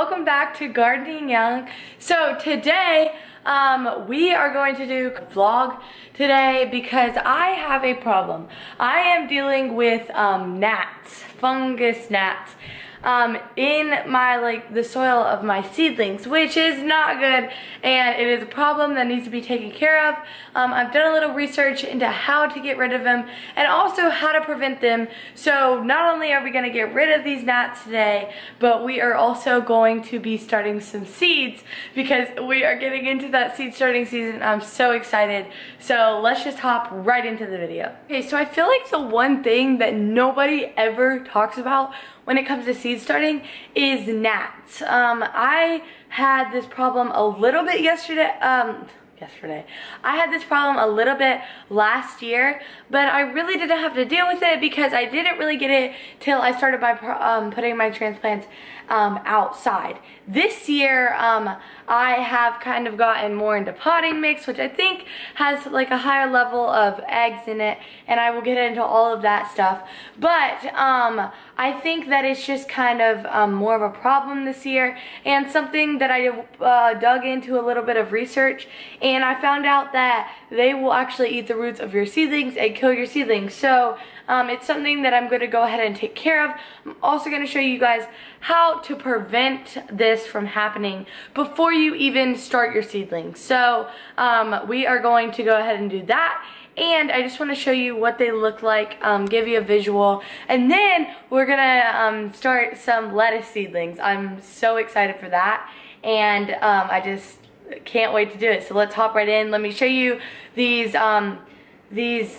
welcome back to Gardening Young. So today we are going to do a vlog today because I have a problem. I am dealing with gnats, fungus gnats in my the soil of my seedlings, which is not good, and it is a problem that needs to be taken care of. I've done a little research into how to get rid of them and also how to prevent them. So not only are we going to get rid of these gnats today, but we are also going to be starting some seeds because we are getting into that seed starting season. I'm so excited. So let's just hop right into the video. Okay, so I feel like the one thing that nobody ever talks about when it comes to seed starting is gnats. I had this problem a little bit yesterday. I had this problem a little bit last year, but I really didn't have to deal with it because I didn't really get it till I started by putting my transplants outside. This year, I have kind of gotten more into potting mix, which I think has like a higher level of eggs in it, and I will get into all of that stuff. But I think that it's just kind of more of a problem this year, and something that I dug into a little bit of research, and I found out that they will actually eat the roots of your seedlings and kill your seedlings. So it's something that I'm going to go ahead and take care of. I'm also going to show you guys how to prevent this from happening before you even start your seedlings. So we are going to go ahead and do that. And I just want to show you what they look like, give you a visual, and then we're gonna start some lettuce seedlings. I'm so excited for that, and I just can't wait to do it. So let's hop right in. Let me show you these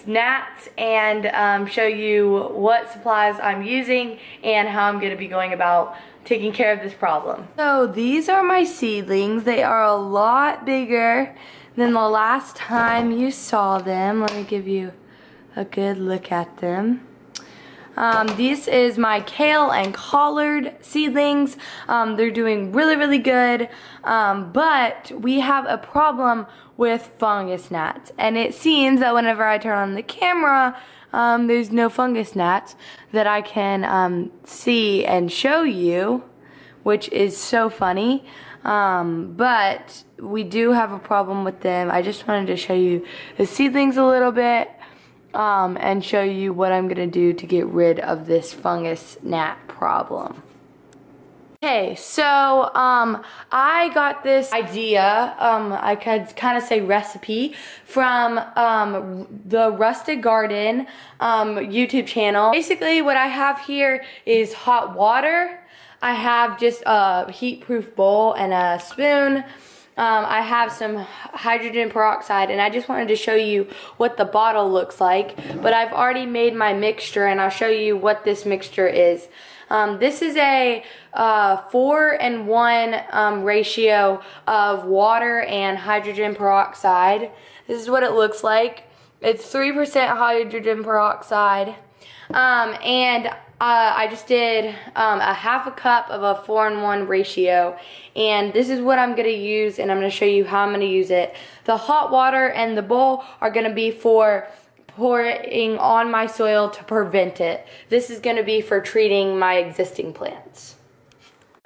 gnats and show you what supplies I'm using and how I'm gonna be going about taking care of this problem. So these are my seedlings. They are a lot bigger than the last time you saw them. Let me give you a good look at them. This is my kale and collard seedlings. They're doing really good, but we have a problem with fungus gnats, and it seems that whenever I turn on the camera, there's no fungus gnats that I can see and show you, which is so funny. But we do have a problem with them. I just wanted to show you the seedlings a little bit and show you what I'm gonna do to get rid of this fungus gnat problem. Okay, so I got this idea, I could kind of say recipe, from the Rustic Garden YouTube channel. Basically what I have here is hot water. I have just a heat-proof bowl and a spoon. I have some hydrogen peroxide, and I just wanted to show you what the bottle looks like. But I've already made my mixture, and I'll show you what this mixture is. This is a 4:1 ratio of water and hydrogen peroxide. This is what it looks like. It's 3% hydrogen peroxide, and I just did a half a cup of a 4:1 ratio, and this is what I'm going to use, and I'm going to show you how I'm going to use it. The hot water and the bowl are going to be for pouring on my soil to prevent it. This is going to be for treating my existing plants.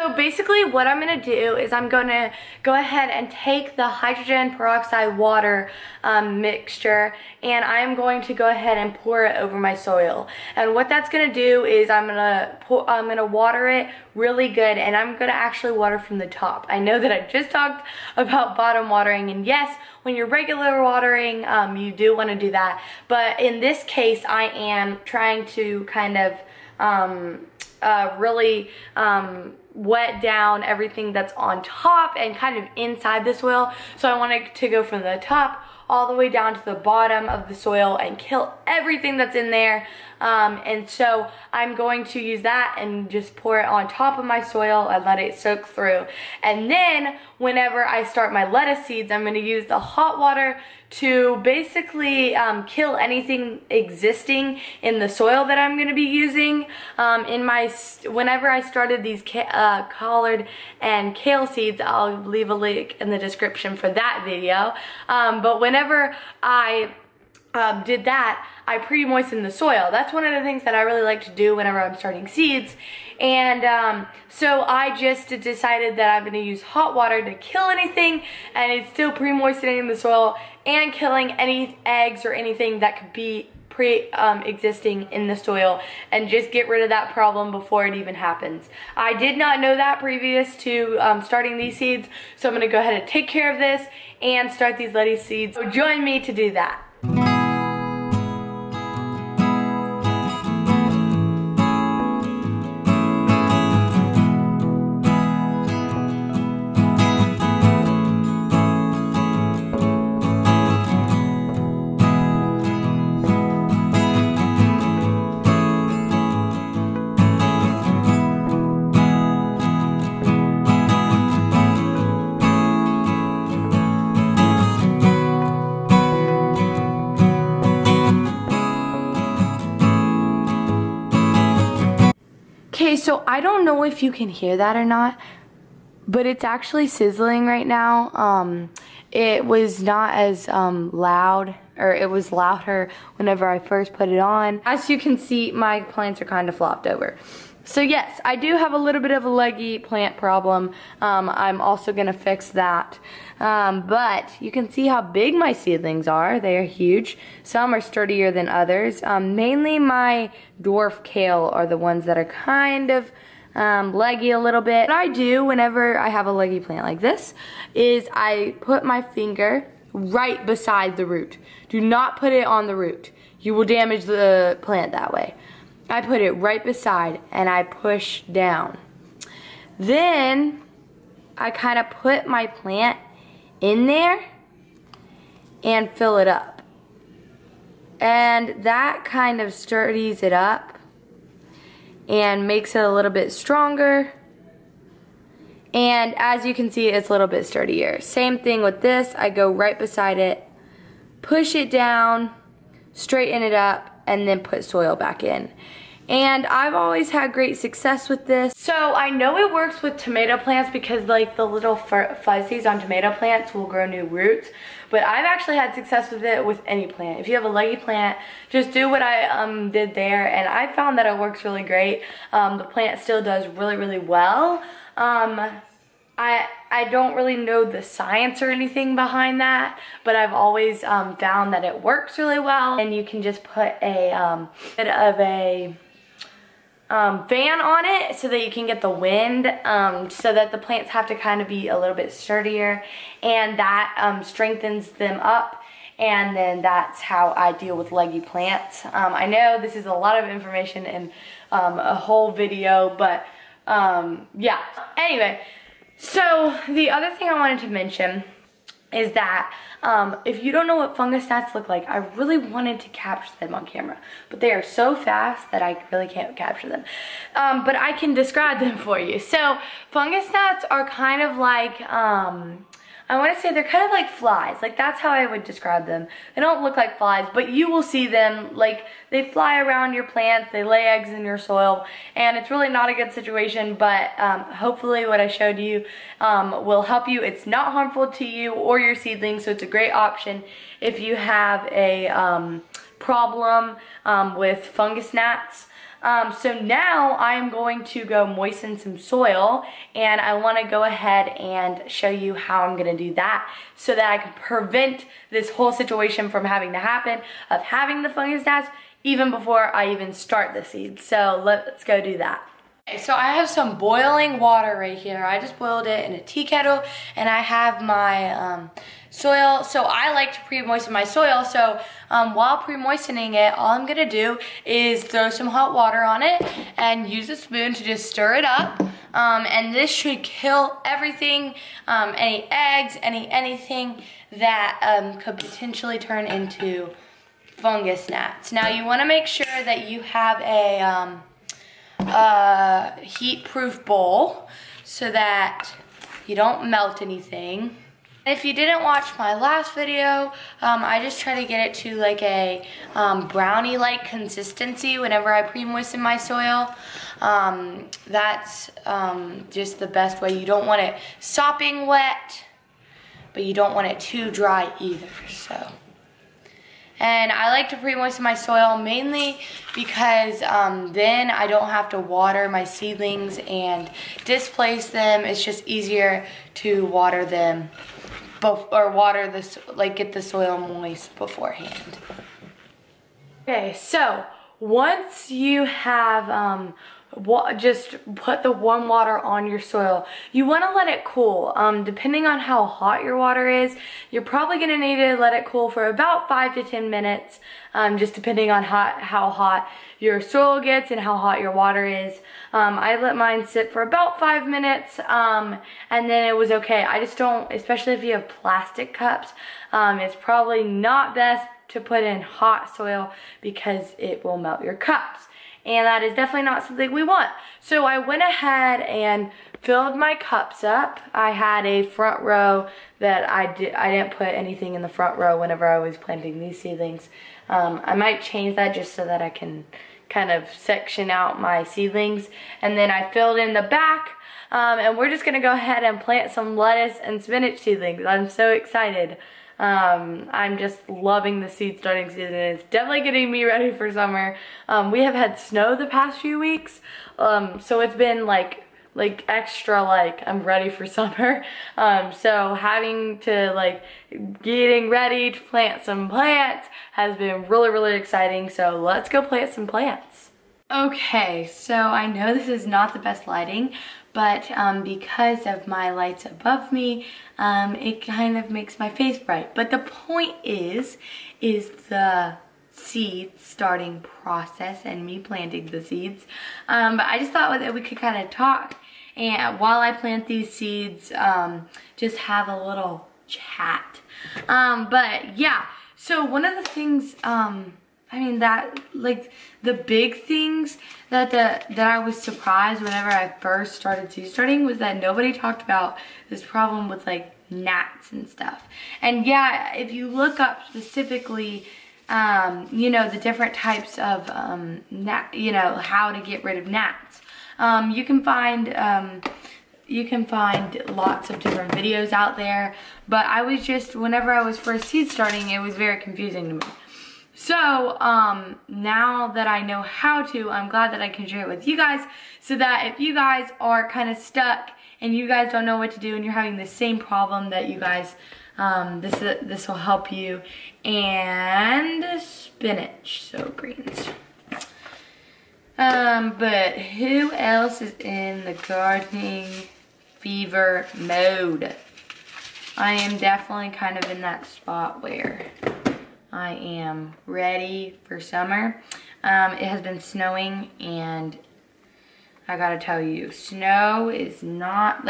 So basically what I'm going to do is I'm going to go ahead and take the hydrogen peroxide water mixture, and I'm going to go ahead and pour it over my soil. And what that's going to do is I'm going to water it really good, and I'm going to actually water from the top. I know that I just talked about bottom watering, and yes, when you're regular watering, you do want to do that. But in this case, I am trying to kind of really wet down everything that's on top and kind of inside the soil. So I want it to go from the top all the way down to the bottom of the soil and kill everything that's in there. And so I'm going to use that and just pour it on top of my soil and let it soak through. And then whenever I start my lettuce seeds, I'm going to use the hot water to basically kill anything existing in the soil that I'm going to be using. Whenever I started these collard and kale seeds, I'll leave a link in the description for that video. But whenever I did that, I pre-moistened the soil. That's one of the things that I really like to do whenever I'm starting seeds. And so I just decided that I'm gonna use hot water to kill anything, and it's still pre-moistening the soil and killing any eggs or anything that could be existing in the soil, and just get rid of that problem before it even happens. I did not know that previous to starting these seeds, so I'm gonna go ahead and take care of this and start these lettuce seeds. So join me to do that. Okay, so I don't know if you can hear that or not, but it's actually sizzling right now. It was not as loud, or it was louder whenever I first put it on. As you can see, my plants are kind of flopped over. So yes, I do have a little bit of a leggy plant problem. I'm also gonna fix that. But you can see how big my seedlings are. They are huge. Some are sturdier than others. Mainly my dwarf kale are the ones that are kind of leggy a little bit. What I do whenever I have a leggy plant like this is I put my finger right beside the root. Do not put it on the root. You will damage the plant that way. I put it right beside and I push down. Then I kind of put my plant in there and fill it up. And that kind of sturdies it up and makes it a little bit stronger. And as you can see, it's a little bit sturdier. Same thing with this. I go right beside it, push it down, straighten it up, and then put soil back in. And I've always had great success with this. So I know it works with tomato plants because like the little fuzzies on tomato plants will grow new roots. But I've actually had success with it with any plant. If you have a leggy plant, just do what I did there, and I found that it works really great. The plant still does really, really well. I don't really know the science or anything behind that, but I've always found that it works really well. And you can just put a bit of a fan on it so that you can get the wind, so that the plants have to kind of be a little bit sturdier, and that strengthens them up. And then that's how I deal with leggy plants. I know this is a lot of information in a whole video, but yeah. Anyway, so the other thing I wanted to mention is that if you don't know what fungus gnats look like, I really wanted to capture them on camera, but they are so fast that I really can't capture them. But I can describe them for you. So fungus gnats are kind of like, I want to say they're kind of like flies. Like that's how I would describe them. They don't look like flies, but you will see them. Like they fly around your plants, they lay eggs in your soil, and it's really not a good situation, but hopefully what I showed you will help you. It's not harmful to you or your seedlings, so it's a great option if you have a problem with fungus gnats. So now I'm going to go moisten some soil, and I want to go ahead and show you how I'm going to do that so that I can prevent this whole situation from having to happen of having the fungus gnats even before I even start the seeds. So let's go do that. Okay, so I have some boiling water right here. I just boiled it in a tea kettle, and I have my soil. So I like to pre-moisten my soil. So while pre-moistening it, all I'm gonna do is throw some hot water on it and use a spoon to just stir it up. And this should kill everything, any eggs, anything that could potentially turn into fungus gnats. Now you wanna make sure that you have a heat-proof bowl so that you don't melt anything. If you didn't watch my last video, I just try to get it to like a brownie-like consistency whenever I pre-moisten my soil. That's just the best way. You don't want it sopping wet, but you don't want it too dry either. So, And I like to pre-moisten my soil mainly because then I don't have to water my seedlings and displace them. It's just easier to water them or water this, like get the soil moist beforehand. Okay, so once you have just put the warm water on your soil, you want to let it cool. Depending on how hot your water is, you're probably going to need to let it cool for about 5 to 10 minutes, just depending on how hot your soil gets and how hot your water is. I let mine sit for about 5 minutes, and then it was okay. I just don't, especially if you have plastic cups, it's probably not best to put in hot soil because it will melt your cups. And that is definitely not something we want. So I went ahead and filled my cups up. I had a front row that I didn't put anything in the front row whenever I was planting these seedlings. I might change that just so that I can kind of section out my seedlings. And then I filled in the back. And we're just gonna go ahead and plant some lettuce and spinach seedlings. I'm so excited. I'm just loving the seed starting season. It's definitely getting me ready for summer. We have had snow the past few weeks, so it's been like extra like I'm ready for summer. So having to getting ready to plant some plants has been really exciting. So let's go plant some plants. Okay, so I know this is not the best lighting, but because of my lights above me, it kind of makes my face bright. But the point is the seed starting process and me planting the seeds. But I just thought that we could kind of talk, and while I plant these seeds, just have a little chat. But yeah, so one of the things, I mean, that the big things that I was surprised whenever I first started seed starting was that nobody talked about this problem with gnats and stuff. And yeah, if you look up specifically, you know, the different types of you know, how to get rid of gnats, you can find lots of different videos out there. But I was just, whenever I was first seed starting, it was very confusing to me. So now that I know how to, I'm glad that I can share it with you guys, so that if you guys are kind of stuck and you guys don't know what to do and you're having the same problem, that you guys, this will help you. And spinach, so greens. But who else is in the gardening fever mode? I am definitely kind of in that spot where I am ready for summer. It has been snowing, and I gotta tell you, snow is not,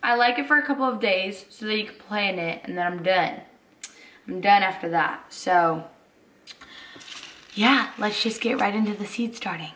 I like it for a couple of days so that you can play in it, and then I'm done. I'm done after that. So yeah, let's just get right into the seed starting.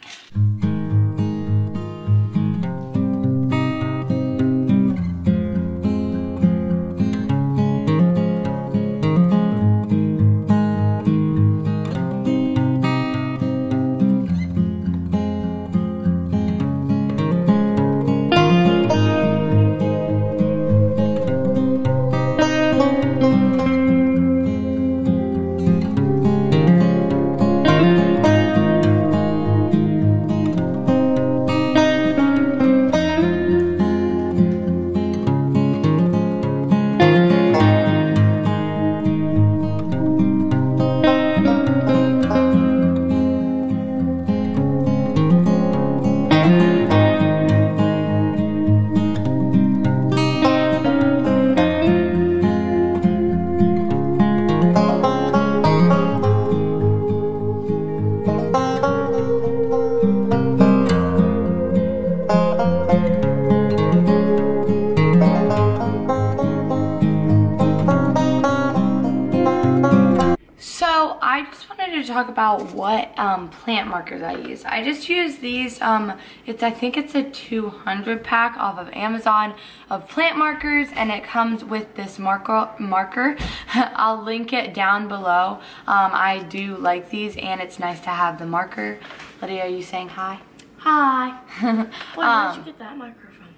I just wanted to talk about what plant markers I use. I just use these, I think it's a 200 pack off of Amazon of plant markers, and it comes with this marker. I'll link it down below. I do like these, and it's nice to have the marker. Lydia, are you saying hi? Hi. Wait, where'd you get that marker from?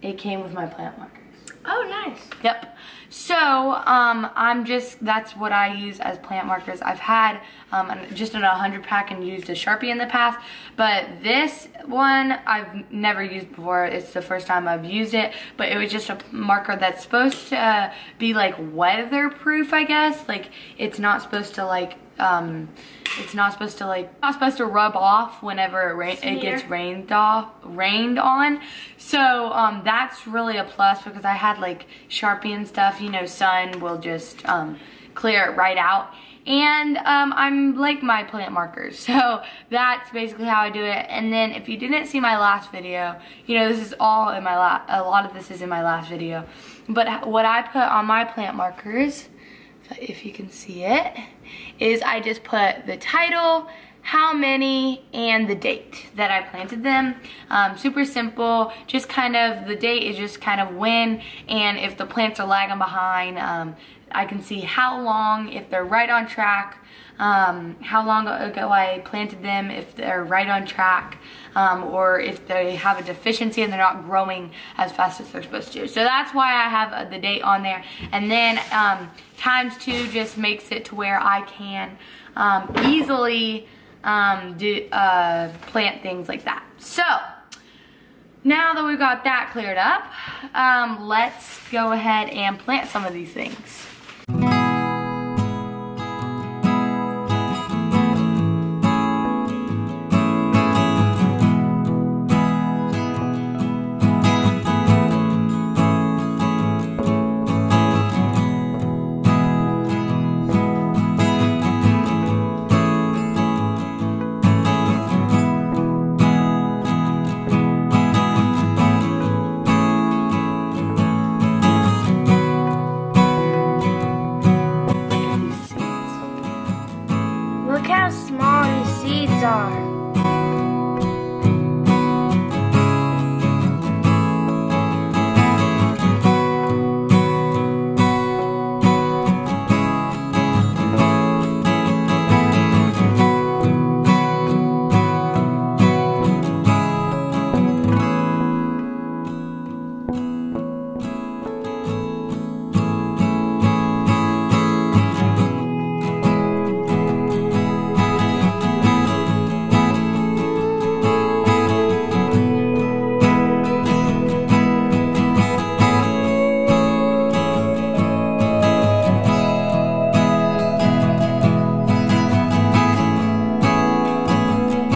It came with my plant markers. Oh, nice. Yep. So, that's what I use as plant markers. I've had just in a 100 pack and used a Sharpie in the past, but this one I've never used before. It's the first time I've used it, but it was just a marker that's supposed to be like weatherproof, I guess. Like, it's not supposed to like, not supposed to rub off whenever it gets rained on. So that's really a plus, because I had like Sharpie and stuff, you know, sun will just clear it right out. And I'm like my plant markers, so that's basically how I do it. And then if you didn't see my last video, you know, this is all in my a lot of this is in my last video. But what I put on my plant markers, if you can see it, is I just put the title, how many, and the date that I planted them. Super simple. Just kind of, the date is just kind of when, and if the plants are lagging behind, I can see how long, if they're right on track, how long ago I planted them, if they're right on track, or if they have a deficiency and they're not growing as fast as they're supposed to. So that's why I have the date on there. And then ×2 just makes it to where I can easily plant things like that. So now that we've got that cleared up, let's go ahead and plant some of these things.